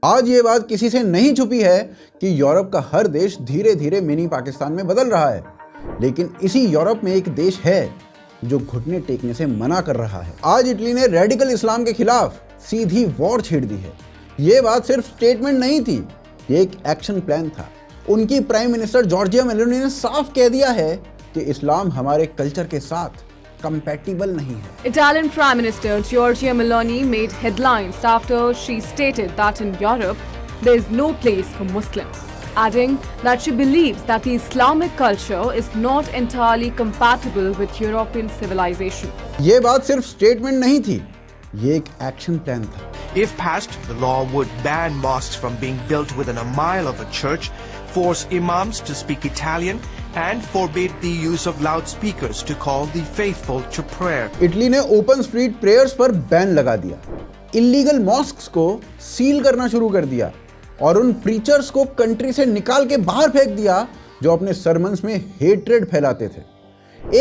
आज ये बात किसी से नहीं छुपी है कि यूरोप का हर देश धीरे धीरे मिनी पाकिस्तान में बदल रहा है, लेकिन इसी यूरोप में एक देश है जो घुटने टेकने से मना कर रहा है। आज इटली ने रेडिकल इस्लाम के खिलाफ सीधी वॉर छेड़ दी है। ये बात सिर्फ स्टेटमेंट नहीं थी, ये एक एक्शन प्लान था। उनकी प्राइम मिनिस्टर जॉर्जिया मेलोनी ने साफ कह दिया है कि इस्लाम हमारे कल्चर के साथ compatible नहीं है। Italian Prime Minister Giorgia Meloni made headlines after she stated that in Europe there is no place for Muslims, adding that she believes that the Islamic culture is not entirely compatible with European civilization. ये बात सिर्फ statement नहीं थी, ये एक action plan था। If passed, the law would ban mosques from being built within a mile of a church, force imams to speak Italian, and forbid the use of loudspeakers to call the faithful to prayer. Italy ने open street prayers पर ban लगा दिया, illegal mosques को seal करना शुरू कर दिया और उन प्रीचर्स को कंट्री से निकाल के बाहर फेंक दिया जो अपने सरमन्स में हेट्रेड फैलाते थे।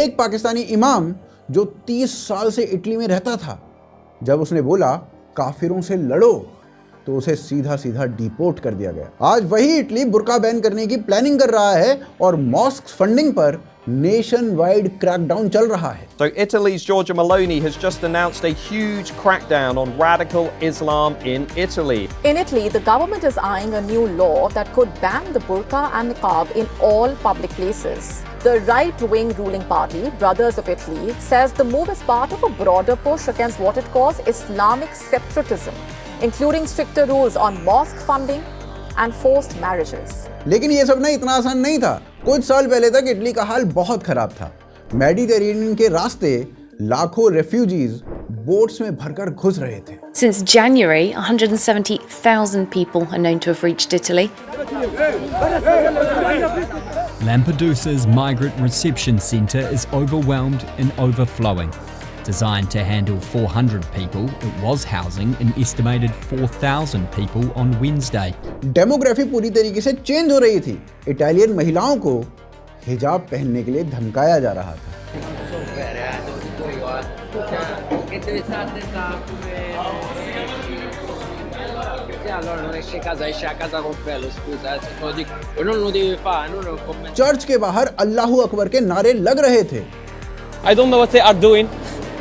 एक पाकिस्तानी इमाम जो 30 साल से इटली में रहता था, जब उसने बोला काफिरों से लड़ो, तो उसे सीधा सीधा डिपोर्ट कर दिया गया। आज वही इटली बुर्का बैन करने की प्लानिंग कर रहा है और मॉस्क फंडिंग पर नेशन वाइड क्रैकडाउन चल रहा है। So Italy's Giorgia Meloni has just announced a huge crackdown on radical Islam in Italy. In Italy, the government is eyeing a new law that could ban the burqa and niqab in all public places. The right-wing ruling party, Brothers of Italy, says the move is part of a broader push against what it calls Islamic separatism, including stricter rules on mosque funding and forced marriages. लेकिन ये सब ना इतना आसान नहीं था। कुछ साल पहले तक इटली का हाल बहुत खराब था। मेडिटेरेनियन के रास्ते लाखों रेफ्यूजीज बोट्स में भरकर घुस रहे थे। Since January, 170,000 people are known to have reached Italy. Lampedusa's migrant reception centre is overwhelmed and overflowing. Designed to handle 400 people, it was housing an estimated 4,000 people on Wednesday. Demography पूरी तरीके से change हो रही थी। Italian महिलाओं को हिजाब पहनने के लिए धमकाया जा रहा था। चर्च के बाहर अल्लाहू अकबर के नारे लग रहे थे। I don't know what they are doing.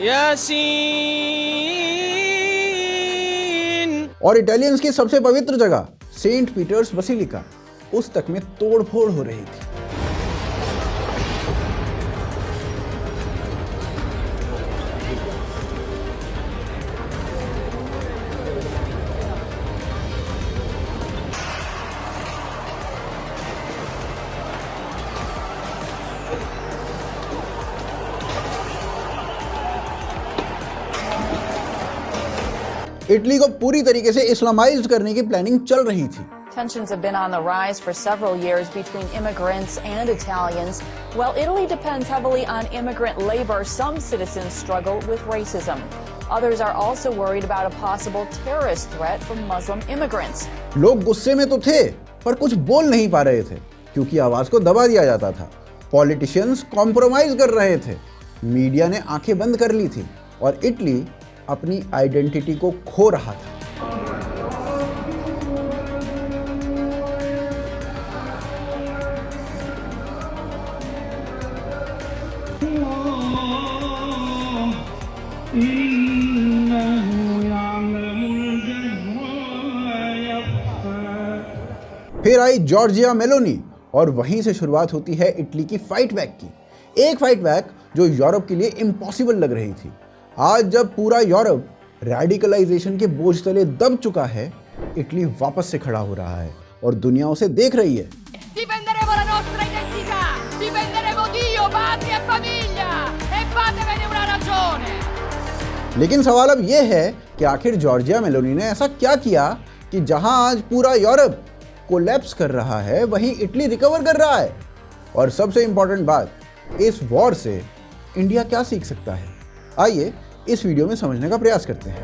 Yasin. और इटालियंस की सबसे पवित्र जगह सेंट पीटर्स बसिलिका, उस तक में तोड़फोड़ हो रही थी। इटली को पूरी तरीके से इस्लामाइज्ड करने की प्लानिंग चल रही थी। Tensions have been on the rise for several years between immigrants and Italians. While Italy depends heavily on immigrant labor, some citizens struggle with racism. Others are also worried about a possible terrorist threat from Muslim immigrants. लोग गुस्से में तो थे, पर कुछ बोल नहीं पा रहे थे क्योंकि आवाज को दबा दिया जाता था। पॉलिटिशियंस कॉम्प्रोमाइज कर रहे थे, मीडिया ने आंखें बंद कर ली थी और इटली अपनी आइडेंटिटी को खो रहा था। फिर आई जॉर्जिया मेलोनी और वहीं से शुरुआत होती है इटली की फाइट बैक की। एक फाइट बैक जो यूरोप के लिए इम्पॉसिबल लग रही थी। आज जब पूरा यूरोप रेडिकलाइजेशन के बोझ तले दब चुका है, इटली वापस से खड़ा हो रहा है और दुनिया उसे देख रही है। Difenderemo la nostra identità, difenderemo Dio, patria e famiglia e fatevene una ragione. लेकिन सवाल अब यह है कि आखिर जॉर्जिया मेलोनी ने ऐसा क्या किया कि जहां आज पूरा यूरोप कोलैप्स कर रहा है, वहीं इटली रिकवर कर रहा है। और सबसे इंपॉर्टेंट बात, इस वॉर से इंडिया क्या सीख सकता है? आइए इस वीडियो में समझने का प्रयास करते हैं।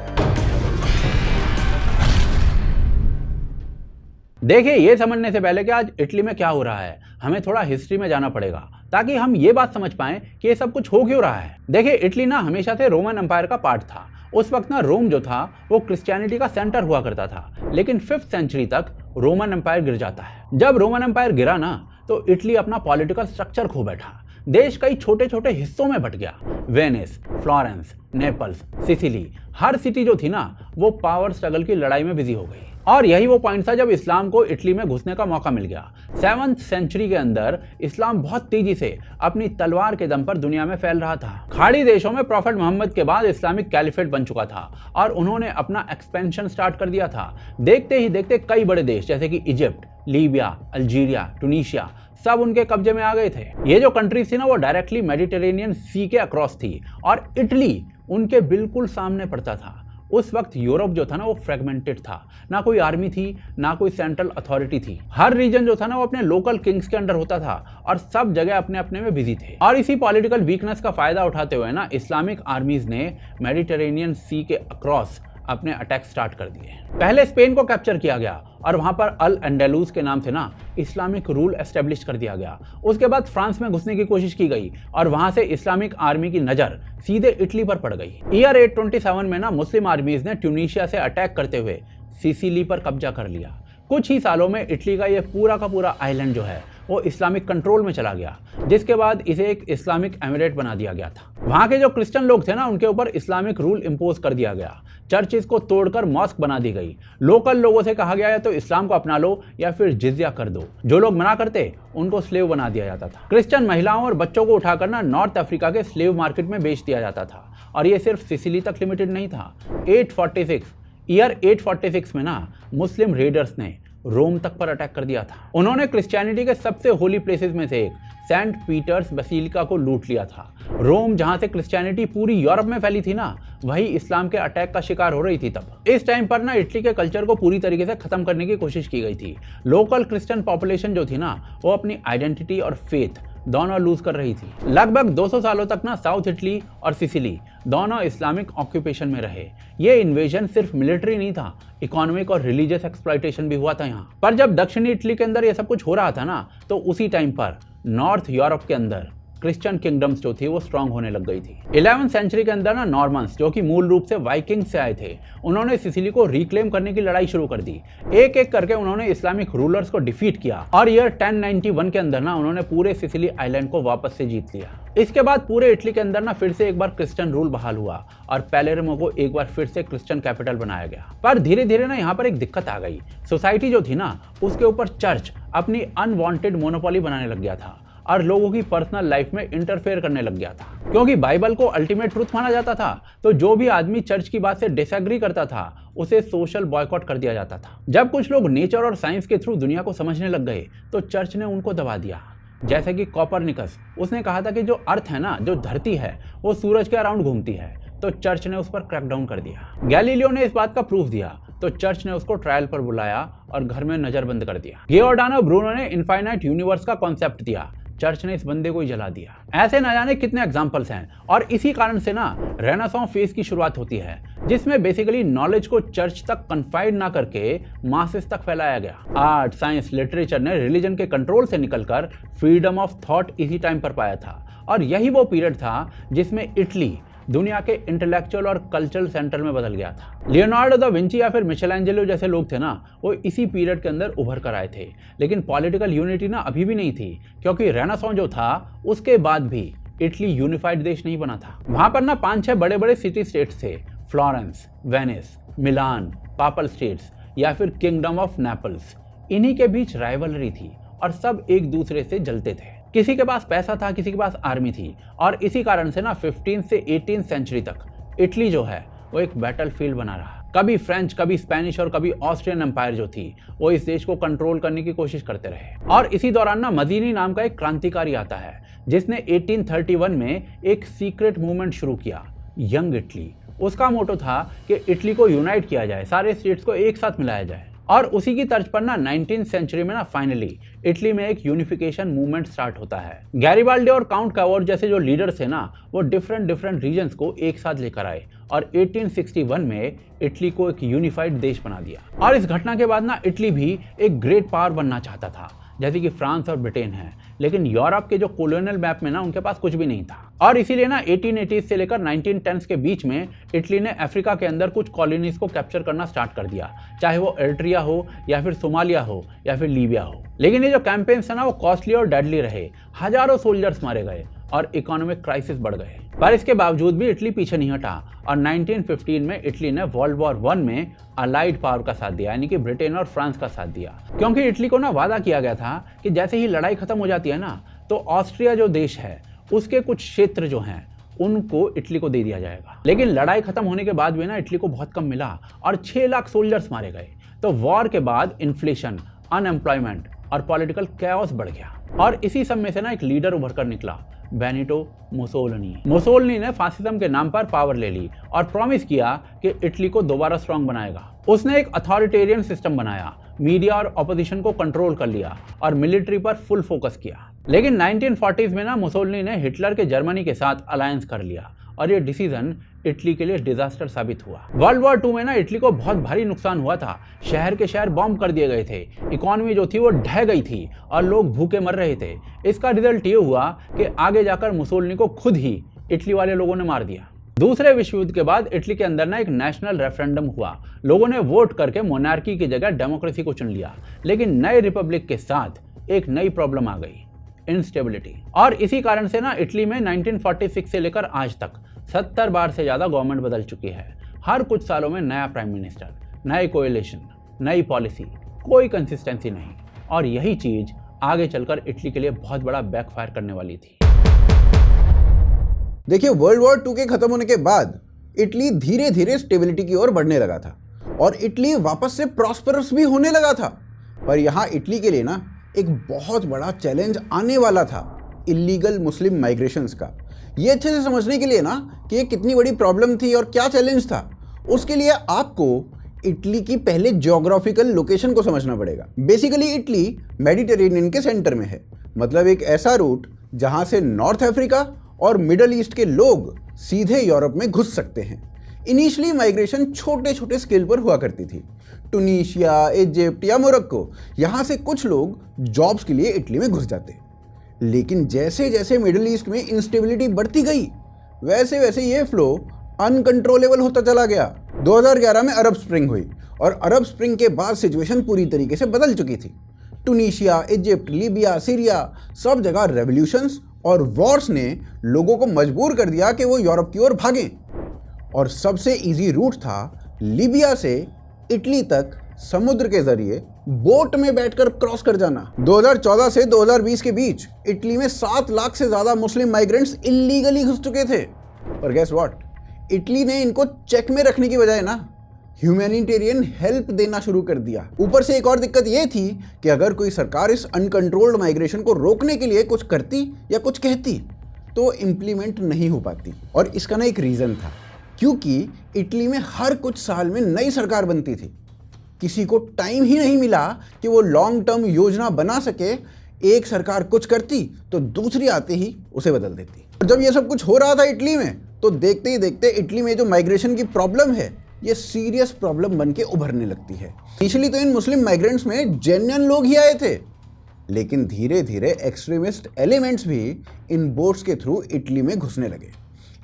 देखिए, ये समझने से पहले कि आज इटली में क्या हो रहा है, हमें थोड़ा हिस्ट्री में जाना पड़ेगा ताकि हम ये बात समझ पाएं कि ये सब कुछ हो क्यों रहा है। देखिए, इटली ना हमेशा से रोमन एम्पायर का पार्ट था। उस वक्त ना रोम जो था वो क्रिश्चियनिटी का सेंटर हुआ करता था, लेकिन 5th सेंचुरी तक रोमन एम्पायर गिर जाता है। जब रोमन एम्पायर गिरा ना तो इटली अपना पॉलिटिकल स्ट्रक्चर खो बैठा। देश कई छोटे छोटे हिस्सों में बट गया। वेनिस, फ्लोरेंस, नेपल्स, सिसिली, हर सिटी जो थी ना वो पावर स्ट्रगल की लड़ाई में बिजी हो गई। और यही वो पॉइंट था जब इस्लाम को इटली में घुसने का मौका मिल गया। 7th सेंचुरी के अंदर इस्लाम बहुत तेजी से अपनी तलवार के दम पर दुनिया में फैल रहा था। खाड़ी देशों में प्रॉफेट मोहम्मद के बाद इस्लामिक कैलिफेट बन चुका था और उन्होंने अपना एक्सपेंशन स्टार्ट कर दिया था। देखते ही देखते कई बड़े देश जैसे कि इजिप्ट, लीबिया, अल्जीरिया, टूनिशिया सब उनके कब्जे में आ गए थे। ये जो कंट्रीज थी ना वो डायरेक्टली मेडिटेरेनियन सी के अक्रॉस थी और इटली उनके बिल्कुल सामने पड़ता था। उस वक्त यूरोप जो था ना वो फ्रेगमेंटेड था, ना कोई आर्मी थी ना कोई सेंट्रल अथॉरिटी थी। हर रीजन जो था ना वो अपने लोकल किंग्स के अंडर होता था और सब जगह अपने अपने में बिजी थे। और इसी पॉलिटिकल वीकनेस का फायदा उठाते हुए ना इस्लामिक आर्मीज ने मेडिटेरेनियन सी के अक्रॉस अपने अटैक स्टार्ट कर दिए। पहले स्पेन को कैप्चर किया गया और वहां पर अल एंडेलूस के नाम से ना इस्लामिक रूल एस्टेब्लिश कर दिया गया। उसके बाद फ्रांस में घुसने की कोशिश की गई और वहां से इस्लामिक आर्मी की नजर सीधे इटली पर पड़ गई। ईयर 827 में ना मुस्लिम आर्मीज ने ट्यूनीशिया से अटैक करते हुए सिसिली पर कब्जा कर लिया। कुछ ही सालों में इटली का ये पूरा का पूरा आइलैंड जो है वो इस्लामिक कंट्रोल में चला गया, जिसके बाद इसे एक इस्लामिक एमिरेट बना दिया गया था। वहां के जो क्रिश्चियन लोग थे ना उनके ऊपर इस्लामिक रूल इम्पोज कर दिया गया। चर्चेस को तोड़कर मॉस्क बना दी गई। लोकल लोगों से कहा गया है तो इस्लाम को अपना लो या फिर जिजिया कर दो। जो लोग मना करते उनको स्लेव बना दिया जाता था। क्रिश्चियन महिलाओं और बच्चों को उठाकर ना नॉर्थ अफ्रीका के स्लेव मार्केट में बेच दिया जाता था। और ये सिर्फ सिसिली तक लिमिटेड नहीं था। ईयर 846 में ना मुस्लिम रेडर्स ने रोम तक पर अटैक कर दिया था। उन्होंने क्रिश्चियनिटी के सबसे होली प्लेसेस में से एक सेंट पीटर्स बेसिलिका को लूट लिया था। रोम जहां से क्रिश्चियनिटी पूरी यूरोप में फैली थी ना वही इस्लाम के अटैक का शिकार हो रही थी तब। इस टाइम पर ना इटली के कल्चर को पूरी तरीके से खत्म करने की कोशिश की गई थी। लोकल क्रिश्चियन पॉपुलेशन जो थी ना वो अपनी आइडेंटिटी और फेथ दोनों लूज कर रही थी। लगभग 200 सालों तक ना साउथ इटली और सिसिली दोनों इस्लामिक ऑक्यूपेशन में रहे। ये इन्वेजन सिर्फ मिलिट्री नहीं था, इकोनॉमिक और रिलीजियस एक्सप्लॉइटेशन भी हुआ था यहाँ पर। जब दक्षिणी इटली के अंदर ये सब कुछ हो रहा था ना तो उसी टाइम पर नॉर्थ यूरोप के अंदर क्रिश्चियन किंगडम्स जो थी वो स्ट्रांग होने लग गई थी। 11th सेंचुरी के अंदर ना नॉर्मन्स जो कि मूल रूप से वाइकिंग से आए थे उन्होंने सिसिली को रिक्लेम करने की लड़ाई शुरू कर दी। एक एक करके उन्होंने इस्लामिक रूलर्स को डिफीट किया और ईयर 1091 के अंदर ना उन्होंने पूरे सिसिली आइलैंड को वापस से जीत लिया। इसके बाद पूरे इटली के अंदर ना फिर से एक बार क्रिश्चियन रूल बहाल हुआ और पैलेर्मो को एक बार फिर से क्रिश्चियन कैपिटल बनाया गया। पर धीरे धीरे ना यहाँ पर एक दिक्कत आ गई। सोसाइटी जो थी ना उसके ऊपर चर्च अपनी अनवांटेड मोनोपोली बनाने लग गया था और लोगों की पर्सनल लाइफ में इंटरफेयर करने लग गया था। क्योंकि बाइबल को अल्टीमेट ट्रूथ माना जाता था तो जो भी आदमी चर्च की बात से डिसएग्री करता था उसे सोशल बॉयकॉट कर दिया जाता था। जब कुछ लोग नेचर और साइंस के थ्रू दुनिया को समझने लग गए तो चर्च ने उनको दबा दिया। जैसे कि कोपरनिकस, उसने कहा था कि जो अर्थ है ना, जो धरती है वो सूरज के अराउंड घूमती है, तो चर्च ने उस पर क्रैकडाउन कर दिया। गैलीलियो ने इस बात का प्रूफ दिया तो चर्च ने उसको ट्रायल पर बुलाया और घर में नजरबंद कर दिया। गियोर्डानो ब्रूनो ने इनफाइनाइट यूनिवर्स का कॉन्सेप्ट दिया, चर्च ने इस बंदे को ही जला दिया। ऐसे न जाने कितने एग्जांपल्स हैं और इसी कारण से ना रेनेसां फेज की शुरुआत होती है जिसमें बेसिकली नॉलेज को चर्च तक कन्फाइंड ना करके मासेस तक फैलाया गया। आर्ट, साइंस, लिटरेचर ने रिलीजन के कंट्रोल से निकलकर फ्रीडम ऑफ थॉट इसी टाइम पर पाया था और यही वो पीरियड था जिसमें इटली दुनिया के इंटेलेक्चुअल और कल्चरल सेंटर में बदल गया था। लियोनार्डो दा विंची या फिर मिशेलेंजेलो जैसे लोग थे ना वो इसी पीरियड के अंदर उभर कर आए थे। लेकिन पॉलिटिकल यूनिटी ना अभी भी नहीं थी क्योंकि रेनेसां जो था उसके बाद भी इटली यूनिफाइड देश नहीं बना था। वहां पर ना 5-6 बड़े बड़े सिटी स्टेट्स थे, फ्लोरेंस, वेनिस, मिलान, पापल स्टेट्स या फिर किंगडम ऑफ नेपल्स। इन्हीं के बीच राइवलरी थी और सब एक दूसरे से जलते थे। किसी के पास पैसा था, किसी के पास आर्मी थी और इसी कारण से ना 15th से 18th सेंचुरी तक इटली जो है वो एक बैटलफील्ड बना रहा। कभी फ्रेंच, कभी स्पेनिश और कभी ऑस्ट्रियन एम्पायर जो थी वो इस देश को कंट्रोल करने की कोशिश करते रहे। और इसी दौरान ना मदीनी नाम का एक क्रांतिकारी आता है जिसने 1831 में एक सीक्रेट मूवमेंट शुरू किया, यंग इटली। उसका मोटो था कि इटली को यूनाइट किया जाए, सारे स्टेट्स को एक साथ मिलाया जाए। और उसी की तर्ज पर ना 19th सेंचुरी में ना फाइनली इटली में एक यूनिफिकेशन मूवमेंट स्टार्ट होता है। गैरिबाल्डी और काउंट कैवोर जैसे जो लीडर्स थे ना, वो डिफरेंट रीजन्स को एक साथ लेकर आए और 1861 में इटली को एक यूनिफाइड देश बना दिया। और इस घटना के बाद ना इटली भी एक ग्रेट पावर बनना चाहता था, जैसे कि फ्रांस और ब्रिटेन है, लेकिन यूरोप के जो कॉलोनियल मैप में ना उनके पास कुछ भी नहीं था। और इसीलिए ना 1880 से लेकर 1910 के बीच में इटली ने अफ्रीका के अंदर कुछ कॉलोनीज को कैप्चर करना स्टार्ट कर दिया, चाहे वो एरिट्रिया हो या फिर सोमालिया हो या फिर लीबिया हो। लेकिन ये जो कैंपेन्स है ना वो कॉस्टली और डेडली रहे, हजारों सोल्जर्स मारे गए और इकोनॉमिक क्राइसिस बढ़ गए। पर इसके बावजूद भी इटली पीछे नहीं हटा और 1915 में इटली ने वर्ल्ड वॉर 1 में अलाइड पावर का साथ दिया, यानी कि ब्रिटेन और फ्रांस का साथ दिया। क्योंकि इटली को ना वादा किया गया था कि जैसे ही लड़ाई खत्म हो जाती है ना, तो ऑस्ट्रिया जो देश है उसके कुछ क्षेत्र जो हैं उनको इटली को दे दिया जाएगा। लेकिन लड़ाई खत्म होने के बाद भी ना इटली को बहुत कम मिला और 6 लाख सोल्जर्स मारे गए। तो वॉर के बाद इन्फ्लेशन, अनएम्प्लॉयमेंट और पॉलिटिकल कैओस बढ़ गया। और इसी सब में से ना एक लीडर उभर कर निकला, बेनिटो मुसोलिनी। मुसोलिनी ने फासिज्म के नाम पर पावर ले ली और प्रॉमिस किया कि इटली को दोबारा स्ट्रांग बनाएगा। उसने एक अथॉरिटेरियन सिस्टम बनाया, मीडिया और ऑपोजिशन को कंट्रोल कर लिया और मिलिट्री पर फुल फोकस किया। लेकिन 1940s में ना मुसोलिनी ने हिटलर के जर्मनी के साथ अलायंस कर लिया और ये डिसीजन इटली के लिए डिजास्टर साबित हुआ। वर्ल्ड वॉर 2 में ना इटली को बहुत भारी नुकसान हुआ था। शहर के शहर बॉम्ब कर दिए गए थे, इकोनॉमी जो थी वो ढह गई थी और लोग भूखे मर रहे थे। इसका रिजल्ट ये हुआ कि आगे जाकर मुसोलिनी को खुद ही इटली वाले लोगों ने मार दिया। दूसरे विश्व युद्ध के बाद इटली के अंदर ना एक नेशनल रेफरेंडम हुआ। लोगों ने वोट करके मोनार्की की जगह डेमोक्रेसी को चुन लिया। लेकिन नए रिपब्लिक के साथ एक नई प्रॉब्लम आ गई, इंस्टेबिलिटी। और इसी कारण से ना इटली में 1946 से लेकर आज तक 70 बार से ज्यादा गवर्नमेंट बदल चुकी है। हर कुछ सालों में नया प्राइम मिनिस्टर, नए कोएलिशन, नई पॉलिसी, कोई कंसिस्टेंसी नहीं। और यही चीज आगे चलकर इटली के लिए बहुत बड़ा बैकफायर करने वाली थी। देखिए, वर्ल्ड वॉर 2 के खत्म होने के बाद इटली धीरे धीरे स्टेबिलिटी की ओर बढ़ने लगा था और इटली वापस से प्रॉस्परस भी होने लगा था। पर यहाँ इटली के लिए ना एक बहुत बड़ा चैलेंज आने वाला था, इलीगल मुस्लिम माइग्रेशंस का। ये अच्छे से समझने के लिए ना कि ये कितनी बड़ी प्रॉब्लम थी और क्या चैलेंज था, उसके लिए आपको इटली की पहले ज्योग्राफिकल लोकेशन को समझना पड़ेगा। बेसिकली इटली मेडिटेरेनियन के सेंटर में है, मतलब एक ऐसा रूट जहां से नॉर्थ अफ्रीका और मिडल ईस्ट के लोग सीधे यूरोप में घुस सकते हैं। इनिशियली माइग्रेशन छोटे छोटे स्केल पर हुआ करती थी। टूनीशिया, इजिप्ट या मोरक्को, यहाँ से कुछ लोग जॉब्स के लिए इटली में घुस जाते। लेकिन जैसे जैसे मिडिल ईस्ट में इंस्टेबिलिटी बढ़ती गई, वैसे वैसे ये फ्लो अनकंट्रोलेबल होता चला गया। 2011 में अरब स्प्रिंग हुई और अरब स्प्रिंग के बाद सिचुएशन पूरी तरीके से बदल चुकी थी। टूनीशिया, इजिप्ट, लीबिया, सीरिया, सब जगह रेवोल्यूशंस और वॉर्स ने लोगों को मजबूर कर दिया कि वो यूरोप की ओर भागें। और सबसे इजी रूट था लीबिया से इटली तक समुद्र के जरिए बोट में बैठकर क्रॉस कर जाना। 2014 से 2020 के बीच इटली में 7 लाख से ज्यादा मुस्लिम माइग्रेंट्स इलीगली घुस चुके थे। पर गेस व्हाट, इटली ने इनको चेक में रखने की बजाय ना ह्यूमैनिटेरियन हेल्प देना शुरू कर दिया। ऊपर से एक और दिक्कत ये थी कि अगर कोई सरकार इस अनकंट्रोल्ड माइग्रेशन को रोकने के लिए कुछ करती या कुछ कहती तो इम्प्लीमेंट नहीं हो पाती। और इसका ना एक रीज़न था, क्योंकि इटली में हर कुछ साल में नई सरकार बनती थी। किसी को टाइम ही नहीं मिला कि वो लॉन्ग टर्म योजना बना सके। एक सरकार कुछ करती तो दूसरी आते ही उसे बदल देती। और जब ये सब कुछ हो रहा था इटली में, तो देखते ही देखते इटली में जो माइग्रेशन की प्रॉब्लम है, ये सीरियस प्रॉब्लम बन के उभरने लगती है। इनिशियली तो इन मुस्लिम माइग्रेंट्स में जेन्युइन लोग ही आए थे, लेकिन धीरे धीरे एक्सट्रीमिस्ट एलिमेंट्स भी इन बोट्स के थ्रू इटली में घुसने लगे।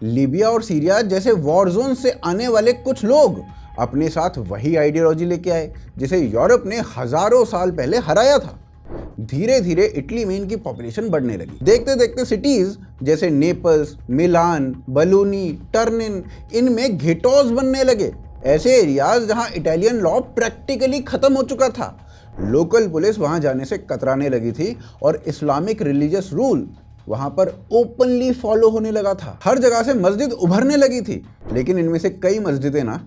लीबिया और सीरिया जैसे वॉर जोन से आने वाले कुछ लोग अपने साथ वही आइडियोलॉजी लेके आए जिसे यूरोप ने हजारों साल पहले हराया था। धीरे धीरे इटली में इनकी पॉपुलेशन बढ़ने लगी। देखते देखते सिटीज जैसे नेपल्स, मिलान, बलूनी, टर्निन, इनमें घेटोस बनने लगे। ऐसे एरियाज जहां इटालियन लॉ प्रैक्टिकली खत्म हो चुका था। लोकल पुलिस वहां जाने से कतराने लगी थी और इस्लामिक रिलीजियस रूल वहां पर ओपनली फॉलो होने लगा था। हर जगह से मस्जिद उभरने लगी थी, लेकिन इनमें से कई मस्जिदें ना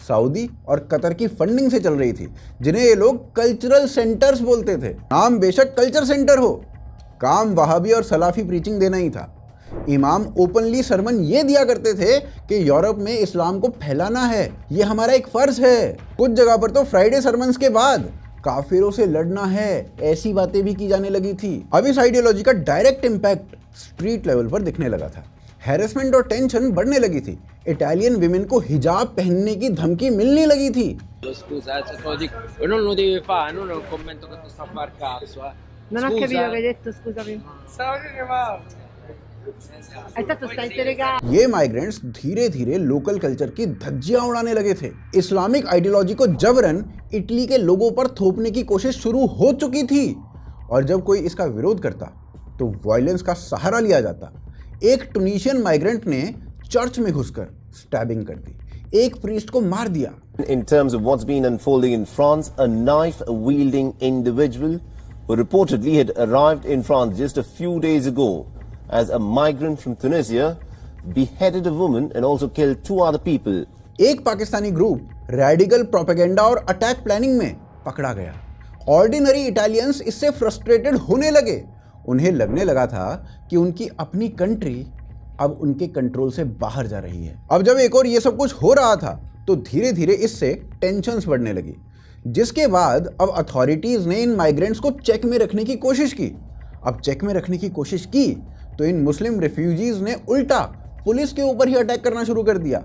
सऊदी और कतर की फंडिंग से चल रही थी, जिन्हें ये लोग कल्चरल सेंटर्स बोलते थे। नाम बेशक कल्चर सेंटर हो, काम वहाबी और सलाफी प्रीचिंग देना ही था। इमाम ओपनली सरमन ये दिया करते थे कि यूरोप में इस्लाम को फैलाना है, ये हमारा एक फर्ज है। कुछ जगह पर तो फ्राइडे सरमन्स के बाद काफिरों से लड़ना है, ऐसी बातें भी की जाने लगी थी। अब इस आइडियोलॉजी का डायरेक्ट इम्पैक्ट स्ट्रीट लेवल पर दिखने लगा था। हैरेसमेंट और टेंशन बढ़ने लगी थी। इटालियन विमेन को हिजाब पहनने की धमकी मिलने लगी थी। Scusa, se te lo dico, non lo devi fare, non è un commento che ti sta a far cazzo, Non ho capito che hai detto, scusami. Hai stato stai interrogato. ये migrants धीरे धीरे लोकल कल्चर की धज्जियां उड़ाने लगे थे। Islamic ideology को जबरन इटली के लोगों पर थोपने की कोशिश शुरू हो चुकी थी, और जब कोई इसका विरोध करता तो वायलेंस का सहारा लिया जाता। एक टूनिशियन माइग्रेंट ने चर्च में घुसकर स्टैबिंग कर दी, एक प्रीस्ट को मार दिया। In terms of what's been unfolding in France, a knife-wielding individual who reportedly had arrived in France just a few days ago as a migrant from Tunisia beheaded a woman and also killed 2 other people. एक Pakistani group radical propaganda और attack planning में पकड़ा गया। Ordinary Italians इससे frustrated होने लगे। उन्हें लगने लगा था कि उनकी अपनी कंट्री अब उनके कंट्रोल से बाहर जा रही है। अब जब एक और ये सब कुछ हो रहा था तो धीरे धीरे इससे टेंशन्स बढ़ने लगी, जिसके बाद अब अथॉरिटीज ने इन माइग्रेंट्स को चेक में रखने की कोशिश की। अब चेक में रखने की कोशिश की तो इन मुस्लिम रिफ्यूजीज ने उल्टा पुलिस के ऊपर ही अटैक करना शुरू कर दिया।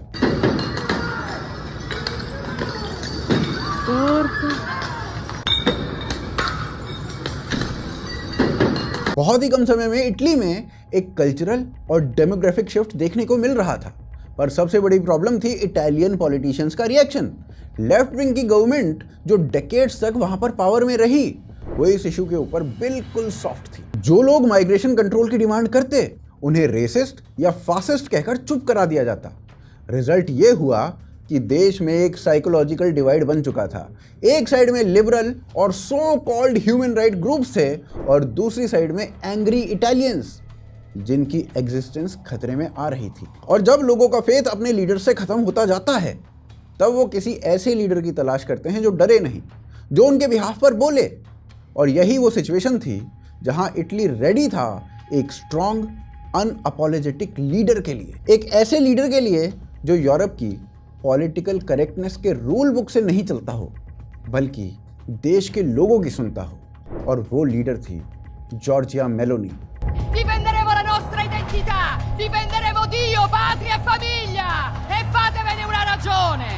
बहुत ही कम समय में इटली में एक कल्चरल और डेमोग्राफिक शिफ्ट देखने को मिल रहा था, पर सबसे बड़ी प्रॉब्लम थी इटालियन पॉलिटिशियंस का रिएक्शन। लेफ्ट विंग की गवर्नमेंट जो डेकेड्स तक वहां पर पावर में रही, वो इस इशू के ऊपर बिल्कुल सॉफ्ट थी। जो लोग माइग्रेशन कंट्रोल की डिमांड करते उन्हें रेसिस्ट या फासिस्ट कहकर चुप करा दिया जाता। रिजल्ट ये हुआ कि देश में एक साइकोलॉजिकल डिवाइड बन चुका था। एक साइड में लिबरल और so called human right groups थे, और दूसरी साइड में एंग्री इटालियंस जिनकी एग्जिस्टेंस खतरे में आ रही थी। और जब लोगों का फेथ अपने लीडर से खत्म होता जाता है, तब वो किसी ऐसे लीडर की तलाश करते हैं जो डरे नहीं, जो उनके बिहाफ पर बोले। और यही वो सिचुएशन थी जहां इटली रेडी था एक स्ट्रॉन्ग अनअपोलोजेटिक लीडर के लिए, एक ऐसे लीडर के लिए जो यूरोप की पॉलिटिकल करेक्टनेस के रूल बुक से नहीं चलता हो, बल्कि देश के लोगों की सुनता हो। और वो लीडर थी Giorgia Meloni. Difenderemo la nostra identità, difenderemo Dio, patria e famiglia e fatevene una ragione.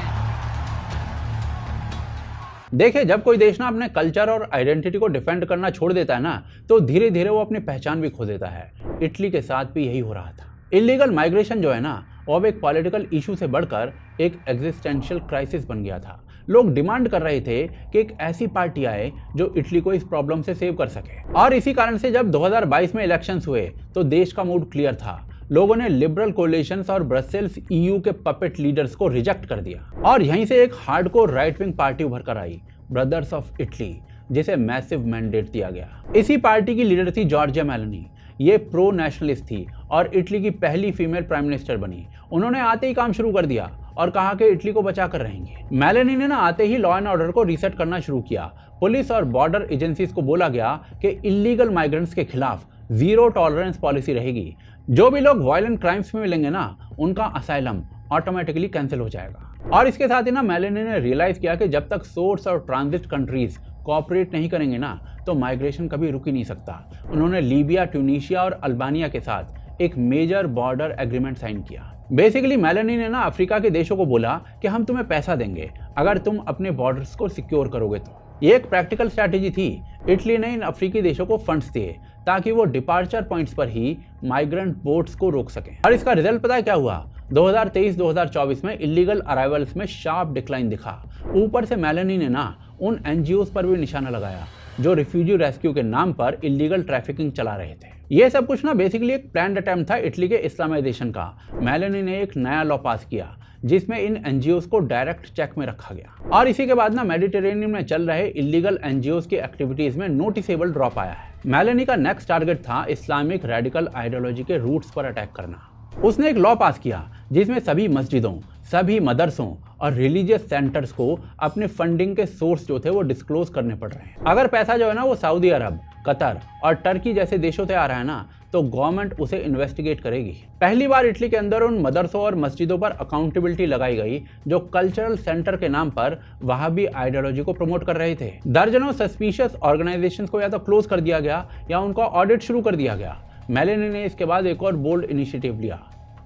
देखिए, जब कोई देश ना अपने कल्चर और आइडेंटिटी को डिफेंड करना छोड़ देता है ना, तो धीरे धीरे वो अपनी पहचान भी खो देता है। इटली के साथ भी यही हो रहा था। इलीगल माइग्रेशन जो है ना, वो अब एक पॉलिटिकल इशू से बढ़कर एक एग्जिस्टेंशियल क्राइसिस बन गया था। लोग डिमांड कर रहे थे कि एक ऐसी पार्टी आए जो इटली को इस प्रॉब्लम से सेव कर सके। और इसी कारण से जब 2022 में इलेक्शंस हुए तो देश का मूड क्लियर था। लोगों ने लिबरल कोलिशंस और ब्रसेल्स ईयू के पपेट लीडर्स को रिजेक्ट कर दिया, और यहीं से एक हार्डकोर राइट विंग पार्टी उभर कर आई, ब्रदर्स ऑफ इटली, जिसे मैसिव मैंडेट दिया गया। इसी पार्टी की लीडर थी जॉर्जिया मेलोनी। ये प्रो नेशनलिस्ट थी और इटली की पहली फीमेल प्राइम मिनिस्टर बनी। उन्होंने आते ही काम शुरू कर दिया और कहा कि इटली को बचा कर रहेंगे। मेलोनी ने ना आते ही लॉ एंड ऑर्डर को रीसेट करना शुरू किया। पुलिस और बॉर्डर एजेंसीज को बोला गया कि इलीगल माइग्रेंट्स के खिलाफ 0 टॉलरेंस पॉलिसी रहेगी। जो भी लोग वायलेंट क्राइम्स में मिलेंगे ना, उनका असाइलम ऑटोमेटिकली कैंसिल हो जाएगा। और इसके साथ ही ना मेलोनी ने रियलाइज किया कि जब तक सोर्स और ट्रांजिट कंट्रीज कोऑपरेट नहीं करेंगे ना, तो माइग्रेशन कभी रुक ही नहीं सकता। उन्होंने लीबिया, ट्यूनीशिया और अल्बानिया के साथ एक मेजर बॉर्डर एग्रीमेंट साइन किया। बेसिकली मेलोनी ने ना अफ्रीका के देशों को बोला कि हम तुम्हें पैसा देंगे अगर तुम अपने बॉर्डर्स को सिक्योर करोगे तो। ये एक प्रैक्टिकल स्ट्रैटेजी थी। इटली ने इन अफ्रीकी देशों को फंड्स दिए ताकि वो डिपार्चर पॉइंट्स पर ही माइग्रेंट बोट्स को रोक सकें। और इसका रिजल्ट पता है क्या हुआ? 2023-2024 में इलीगल अराइवल्स में शार्प डिक्लाइन दिखा। ऊपर से मेलोनी ने ना उन एनजीओज पर भी निशाना लगाया जो रिफ्यूजी रेस्क्यू के नाम पर इलीगल ट्रैफिकिंग चला रहे थे। ये सब कुछ ना बेसिकली एक प्लान्ड अटेम्प्ट था इटली के इस्लामाइजेशन का। मेलोनी ने एक नया लॉ पास किया जिसमें इन एनजीओज को डायरेक्ट चेक में रखा गया। और इसी के बाद ना मेडिटेरेनियन में चल रहे इलीगल एनजीओज की एक्टिविटीज में नोटिसेबल ड्रॉप आया है। मेलोनी का नेक्स्ट टारगेट था इस्लामिक रेडिकल आइडियोलॉजी के रूट्स पर अटैक करना। उसने एक लॉ पास किया जिसमें सभी मस्जिदों, सभी मदरसों और रिलीजियस सेंटर्स को अपने फंडिंग के सोर्स जो थे वो डिस्क्लोज करने पड़ रहे हैं। अगर पैसा जो है ना वो सऊदी अरब, कतर और टर्की जैसे देशों से आ रहा है ना, तो गवर्नमेंट उसे इन्वेस्टिगेट करेगी। पहली बार इटली के अंदर उन मदरसों और मस्जिदों पर अकाउंटेबिलिटी लगाई गई जो कल्चरल सेंटर के नाम पर वहाबी आइडियोलॉजी को प्रमोट कर रहे थे। दर्जनों सस्पिशियस ऑर्गेनाइजेशंस को या तो क्लोज कर दिया गया या उनका ऑडिट शुरू कर दिया गया। मेलेनी ने इसके बाद एक और बोल्ड इनिशिएटिव लिया।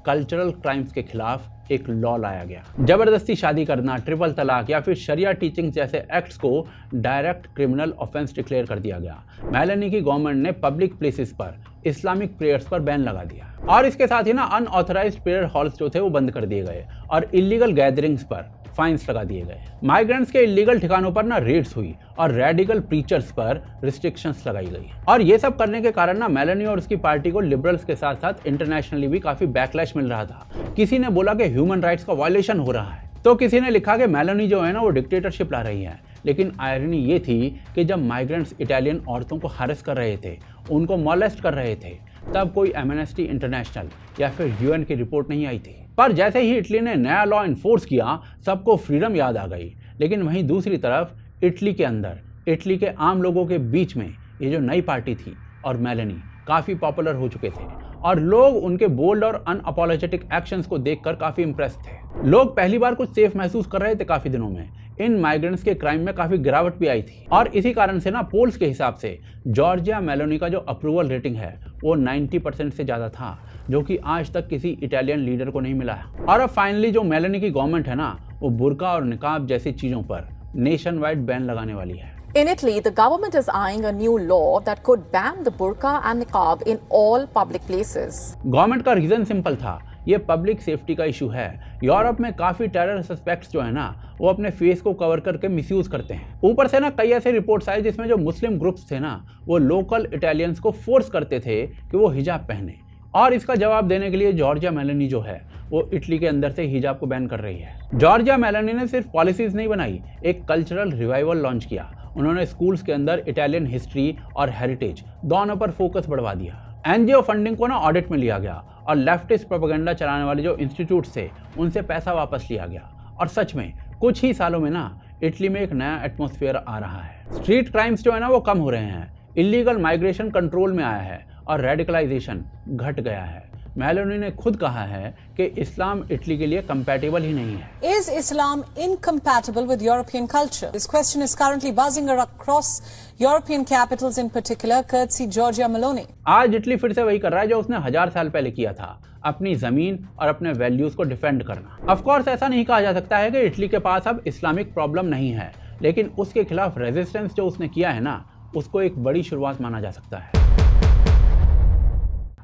कल्चरल क्राइम्स के खिलाफ एक लॉ लाया गया। जबरदस्ती शादी करना, ट्रिपल तलाक या फिर शरिया टीचिंग जैसे एक्ट्स को डायरेक्ट क्रिमिनल ऑफेंस डिक्लेयर कर दिया गया। मेलेनी की गवर्नमेंट ने पब्लिक प्लेसेस पर इस्लामिक प्रेयर्स पर बैन लगा दिया और इसके साथ ही ना अनऑथराइज्ड प्रेयर हॉल्स जो थे वो बंद कर दिए गए और इलीगल गैदरिंग्स पर फाइन्स लगा दिए गए। माइग्रेंट्स के इलीगल ठिकानों पर ना रेड्स हुई और रेडिकल प्रीचर्स पर रिस्ट्रिक्शंस लगाई गई। और ये सब करने के कारण ना मेलेनी और उसकी पार्टी को लिबरल्स के साथ साथ इंटरनेशनली भी काफी बैकलैश मिल रहा था। किसी ने बोला कि ह्यूमन राइट्स का वायलेशन हो रहा है, तो किसी ने लिखा कि मेलेनी जो है ना वो डिक्टेटरशिप ला रही है। लेकिन आयरनी ये थी कि जब माइग्रेंट्स इटालियन औरतों को हरेस कर रहे थे, उनको मॉलेस्ट कर रहे थे, तब कोई एमनेस्टी इंटरनेशनल या फिर यूएन की रिपोर्ट नहीं आई थी। पर जैसे ही इटली ने नया लॉ इन्फोर्स किया, सबको फ्रीडम याद आ गई। लेकिन वहीं दूसरी तरफ इटली के अंदर, इटली के आम लोगों के बीच में ये जो नई पार्टी थी और मेलेनी काफ़ी पॉपुलर हो चुके थे और लोग उनके बोल्ड और अनअपोलोजेटिक एक्शंस को देखकर काफ़ी इम्प्रेस थे। लोग पहली बार कुछ सेफ महसूस कर रहे थे काफ़ी दिनों में। इन माइग्रेंट्स के क्राइम में काफ़ी गिरावट भी आई थी और इसी कारण से ना पोल्स के हिसाब से जॉर्जिया मेलोनी का जो अप्रूवल रेटिंग है वो 90% से ज़्यादा था, जो कि आज तक किसी इटालियन लीडर को नहीं मिला है। और अब फाइनली जो मेलोनी की गवर्नमेंट है ना, वो बुर्का और निकाब जैसी चीज़ों पर नेशन वाइड बैन लगाने वाली है। In Italy, the government is eyeing a new law that could ban the burqa and niqab in all public places. Government का रीजन सिंपल था, ये पब्लिक सेफ्टी का इशू है। यूरोप में काफ़ी टेरर सस्पेक्ट्स जो है ना, वो अपने फेस को कवर करके मिसयूज करते हैं। ऊपर से ना कई ऐसे रिपोर्ट्स आए जिसमें जो मुस्लिम ग्रुप्स थे ना, वो लोकल इटालियंस को फोर्स करते थे कि वो हिजाब पहने। और इसका जवाब देने के लिए जॉर्जिया मेलोनी जो है वो इटली के अंदर से हिजाब को बैन कर रही है। जॉर्जिया मेलोनी ने सिर्फ पॉलिसीज नहीं बनाई, एक कल्चरल रिवाइवल लॉन्च किया। उन्होंने स्कूल्स के अंदर इटालियन हिस्ट्री और हेरिटेज दोनों पर फोकस बढ़वा दिया। एनजीओ फंडिंग को ना ऑडिट में लिया गया और लेफ्टिस्ट प्रोपेगेंडा चलाने वाले जो इंस्टीट्यूट्स थे उनसे पैसा वापस लिया गया। और सच में कुछ ही सालों में ना इटली में एक नया एटमॉस्फेयर आ रहा है। स्ट्रीट क्राइम्स जो है ना वो कम हो रहे हैं, इलीगल माइग्रेशन कंट्रोल में आया है और रेडिकलाइजेशन घट गया है। मेलोनी ने खुद कहा है कि इस्लाम इटली के लिए कंपैटिबल ही नहीं है। Is Islam incompatible with European culture? This question is currently buzzing across European capitals, in particular, courtesy Giorgia Meloni. आज इटली फिर से वही कर रहा है जो उसने 1000 साल पहले किया था, अपनी जमीन और अपने वैल्यूज को डिफेंड करना। ऑफ कोर्स ऐसा नहीं कहा जा सकता है कि इटली के पास अब इस्लामिक प्रॉब्लम नहीं है, लेकिन उसके खिलाफ रेजिस्टेंस जो उसने किया है ना, उसको एक बड़ी शुरुआत माना जा सकता है।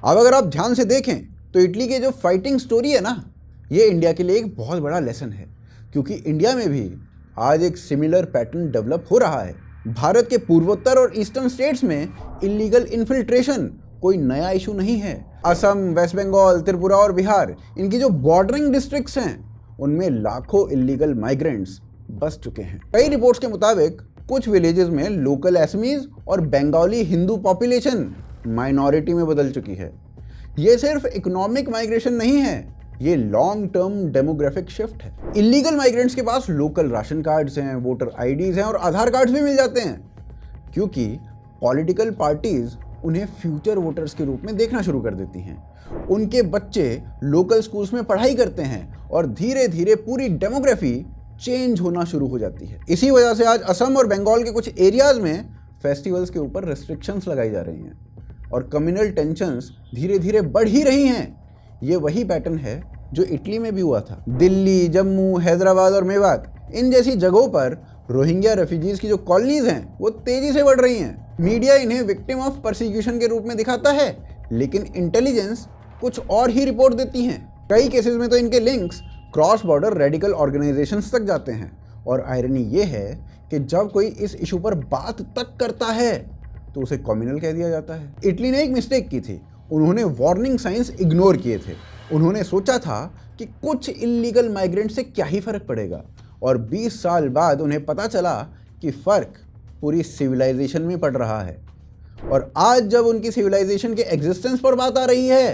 अब अगर आप ध्यान से देखें तो इटली के जो फाइटिंग स्टोरी है ना, ये इंडिया के लिए एक बहुत बड़ा लेसन है, क्योंकि इंडिया में भी आज एक सिमिलर पैटर्न डेवलप हो रहा है। भारत के पूर्वोत्तर और ईस्टर्न स्टेट्स में इलीगल इन्फिल्ट्रेशन कोई नया इशू नहीं है। असम, वेस्ट बंगाल, त्रिपुरा और बिहार, इनकी जो बॉर्डरिंग डिस्ट्रिक्ट्स हैं, उनमें लाखों इलीगल माइग्रेंट्स बस चुके हैं। कई रिपोर्ट्स के मुताबिक कुछ विलेजेस में लोकल असमीज और बंगाली हिंदू पॉपुलेशन माइनॉरिटी में बदल चुकी है। ये सिर्फ इकोनॉमिक माइग्रेशन नहीं है, ये लॉन्ग टर्म डेमोग्राफिक शिफ्ट है। इलीगल माइग्रेंट्स के पास लोकल राशन कार्ड्स हैं, वोटर आईडीज हैं और आधार कार्ड्स भी मिल जाते हैं, क्योंकि पॉलिटिकल पार्टीज उन्हें फ्यूचर वोटर्स के रूप में देखना शुरू कर देती हैं। उनके बच्चे लोकल स्कूल्स में पढ़ाई करते हैं और धीरे धीरे पूरी डेमोग्राफी चेंज होना शुरू हो जाती है। इसी वजह से आज असम और बंगाल के कुछ एरियाज में फेस्टिवल्स के ऊपर रेस्ट्रिक्शंस लगाई जा रही हैं और कम्युनल टेंशन्स धीरे धीरे बढ़ ही रही हैं। ये वही पैटर्न है जो इटली में भी हुआ था। दिल्ली, जम्मू, हैदराबाद और मेवात, इन जैसी जगहों पर रोहिंग्या रेफ्यूजीज की जो कॉलोनीज हैं वो तेजी से बढ़ रही हैं। मीडिया इन्हें विक्टिम ऑफ परसिक्यूशन के रूप में दिखाता है, लेकिन इंटेलिजेंस कुछ और ही रिपोर्ट देती हैं। कई केसेस में तो इनके links cross border radical organisations तक जाते हैं। और आयरनी ये है कि जब कोई इस इशू पर बात तक करता है तो उसे कम्युनल कह दिया जाता है। इटली ने एक मिस्टेक की थी, उन्होंने वार्निंग साइंस इग्नोर किए थे। उन्होंने सोचा था कि कुछ इलीगल माइग्रेंट से क्या ही फर्क पड़ेगा, और 20 साल बाद उन्हें पता चला कि फ़र्क पूरी सिविलाइजेशन में पड़ रहा है। और आज जब उनकी सिविलाइजेशन के एग्जिस्टेंस पर बात आ रही है,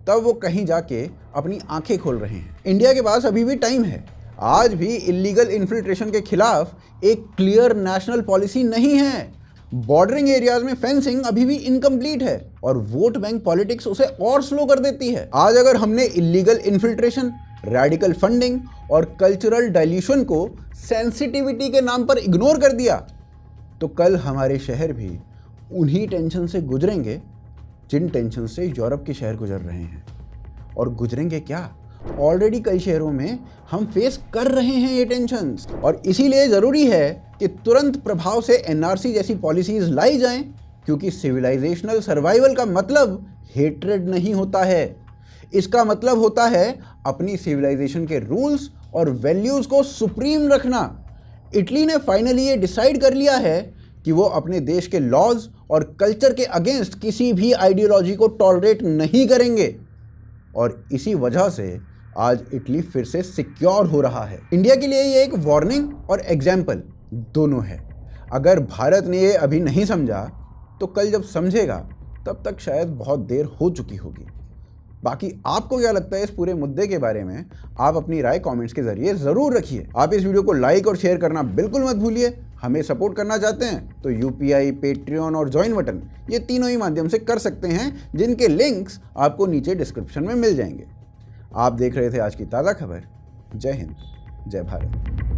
तब वो कहीं जाके अपनी आंखें खोल रहे हैं। इंडिया के पास अभी भी टाइम है। आज भी इलीगल इन्फिल्ट्रेशन के खिलाफ एक क्लियर नेशनल पॉलिसी नहीं है, बॉर्डरिंग एरियाज में फेंसिंग अभी भी इनकम्प्लीट है और वोट बैंक पॉलिटिक्स उसे और स्लो कर देती है। आज अगर हमने इलीगल इन्फिल्ट्रेशन, रेडिकल फंडिंग और कल्चरल डाइल्यूशन को सेंसिटिविटी के नाम पर इग्नोर कर दिया तो कल हमारे शहर भी उन्हीं टेंशन से गुजरेंगे जिन टेंशन से यूरोप के शहर गुजर रहे हैं। और गुजरेंगे क्या, ऑलरेडी कई शहरों में हम फेस कर रहे हैं ये टेंशन्स। और इसीलिए ज़रूरी है कि तुरंत प्रभाव से एनआरसी जैसी पॉलिसीज लाई जाएं, क्योंकि सिविलाइजेशनल सर्वाइवल का मतलब हेट्रेड नहीं होता है। इसका मतलब होता है अपनी सिविलाइजेशन के रूल्स और वैल्यूज़ को सुप्रीम रखना। इटली ने फाइनली ये डिसाइड कर लिया है कि वो अपने देश के लॉज और कल्चर के अगेंस्ट किसी भी आइडियोलॉजी को टॉलरेट नहीं करेंगे और इसी वजह से आज इटली फिर से सिक्योर हो रहा है। इंडिया के लिए ये एक वार्निंग और एग्जाम्पल दोनों है। अगर भारत ने ये अभी नहीं समझा तो कल जब समझेगा तब तक शायद बहुत देर हो चुकी होगी। बाकी आपको क्या लगता है इस पूरे मुद्दे के बारे में, आप अपनी राय कमेंट्स के जरिए ज़रूर रखिए। आप इस वीडियो को लाइक और शेयर करना बिल्कुल मत भूलिए। हमें सपोर्ट करना चाहते हैं तो यूपीआई, पेट्रियन और ज्वाइन बटन ये तीनों ही माध्यम से कर सकते हैं, जिनके लिंक्स आपको नीचे डिस्क्रिप्शन में मिल जाएंगे। आप देख रहे थे आज की ताज़ा खबर। जय हिंद, जय भारत।